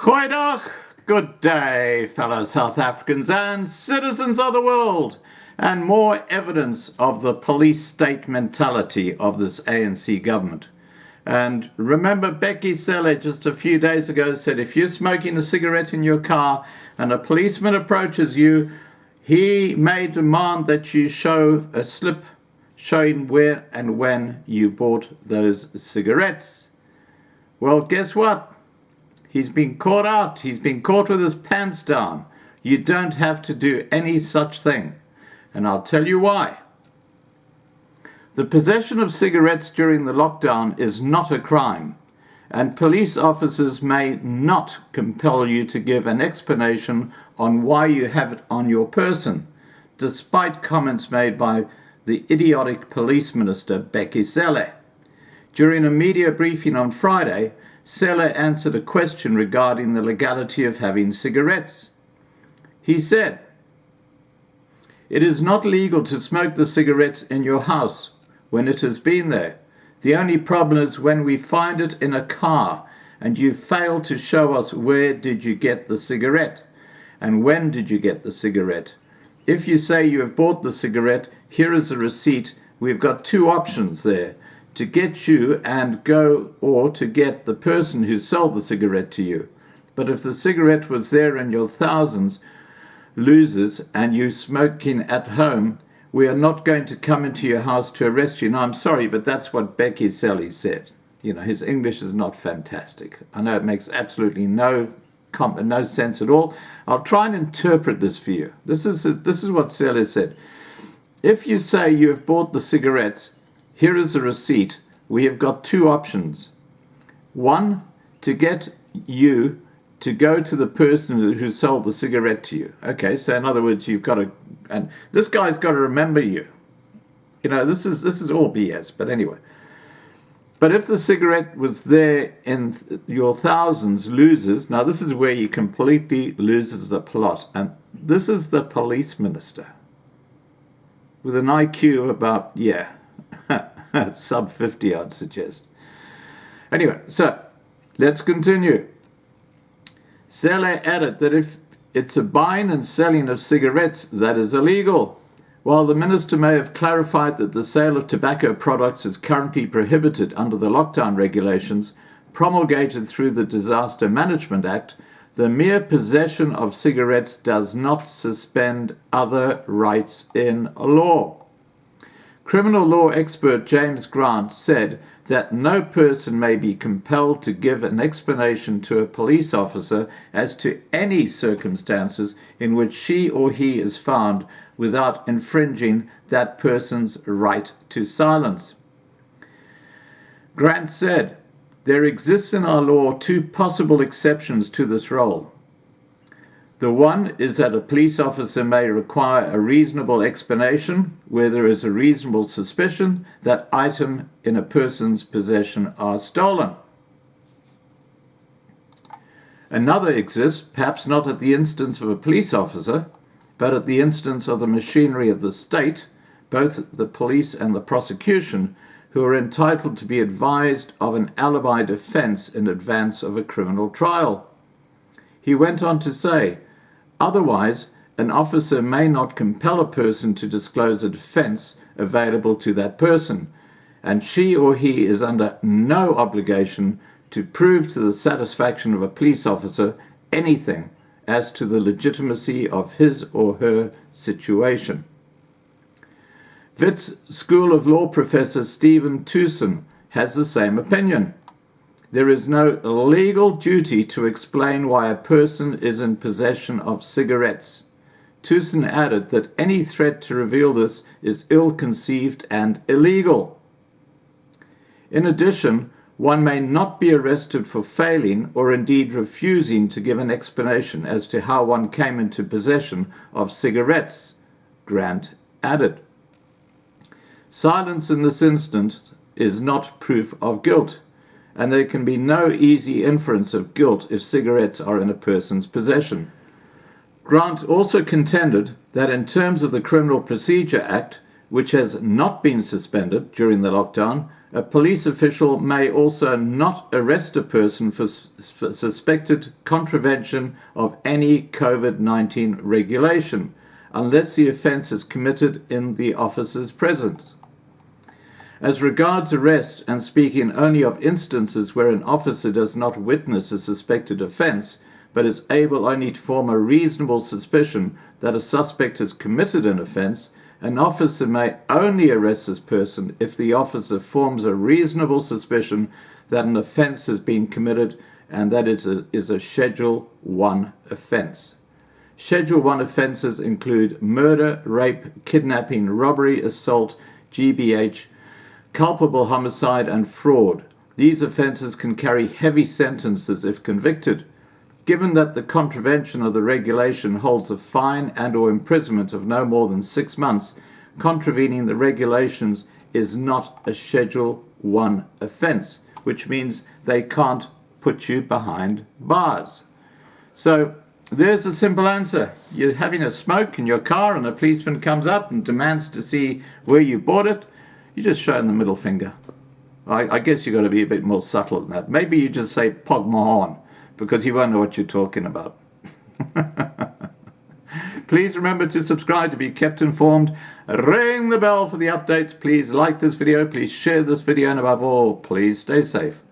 Goeiedag, good day, fellow South Africans and citizens of the world, and more evidence of the police state mentality of this ANC government. And remember, Bheki Cele just a few days ago said if you're smoking a cigarette in your car and a policeman approaches you, he may demand that you show a slip showing where and when you bought those cigarettes. Well, guess what? He's been caught out. He's been caught with his pants down. You don't have to do any such thing. And I'll tell you why. The possession of cigarettes during the lockdown is not a crime, and police officers may not compel you to give an explanation on why you have it on your person, despite comments made by the idiotic Police Minister Bheki Cele. During a media briefing on Friday, Cele answered a question regarding the legality of having cigarettes. He said, "It is not legal to smoke the cigarettes in your house when it has been there. The only problem is when we find it in a car and you fail to show us where did you get the cigarette and when did you get the cigarette. If you say you have bought the cigarette, here is a receipt. We've got two options there. To get you and go, or to get the person who sold the cigarette to you. But if the cigarette was there in your thousands losers and you smoking at home, we are not going to come into your house to arrest you." Now, I'm sorry, but that's what Bheki Cele said. You know, his English is not fantastic. I know it makes absolutely no sense at all. I'll try and interpret this for you. This is what Cele said. If you say you have bought the cigarettes, here is a receipt. We have got two options. One, to get you to go to the person who sold the cigarette to you. Okay, so in other words, you've got to, and this guy's got to remember you. You know, this is all BS, but anyway. But if the cigarette was there in your thousands losers, now this is where he completely loses the plot. And this is the police minister with an IQ of about, sub 50, I'd suggest. Anyway, so let's continue. Cele added that if it's a buying and selling of cigarettes, that is illegal. While the minister may have clarified that the sale of tobacco products is currently prohibited under the lockdown regulations promulgated through the Disaster Management Act, the mere possession of cigarettes does not suspend other rights in law. Criminal law expert James Grant said that no person may be compelled to give an explanation to a police officer as to any circumstances in which she or he is found without infringing that person's right to silence. Grant said, "There exists in our law two possible exceptions to this role. The one is that a police officer may require a reasonable explanation where there is a reasonable suspicion that items in a person's possession are stolen. Another exists, perhaps not at the instance of a police officer, but at the instance of the machinery of the state, both the police and the prosecution, who are entitled to be advised of an alibi defense in advance of a criminal trial." He went on to say, "Otherwise, an officer may not compel a person to disclose a defense available to that person, and she or he is under no obligation to prove to the satisfaction of a police officer anything as to the legitimacy of his or her situation." Wits School of Law professor Stephen Tucson has the same opinion. There is no legal duty to explain why a person is in possession of cigarettes. Tucson added that any threat to reveal this is ill-conceived and illegal. In addition, one may not be arrested for failing or indeed refusing to give an explanation as to how one came into possession of cigarettes, Grant added. Silence in this instance is not proof of guilt, and there can be no easy inference of guilt if cigarettes are in a person's possession. Grant also contended that in terms of the Criminal Procedure Act, which has not been suspended during the lockdown, A police official may also not arrest a person for suspected contravention of any COVID-19 regulation, unless the offence is committed in the officer's presence. As regards arrest, and speaking only of instances where an officer does not witness a suspected offence, but is able only to form a reasonable suspicion that a suspect has committed an offence, an officer may only arrest this person if the officer forms a reasonable suspicion that an offence has been committed and that it is a Schedule 1 offence. Schedule 1 offences include murder, rape, kidnapping, robbery, assault, GBH, culpable homicide and fraud. These offences can carry heavy sentences if convicted. Given that the contravention of the regulation holds a fine and/or imprisonment of no more than 6 months, contravening the regulations is not a Schedule 1 offence, which means they can't put you behind bars. So there's a simple answer. You're having a smoke in your car and a policeman comes up and demands to see where you bought it. You just show him the middle finger. I guess you've got to be a bit more subtle than that. Maybe you just say, "Pog my horn," because he won't know what you're talking about. Please remember to subscribe to be kept informed. Ring the bell for the updates. Please like this video. Please share this video. And above all, please stay safe.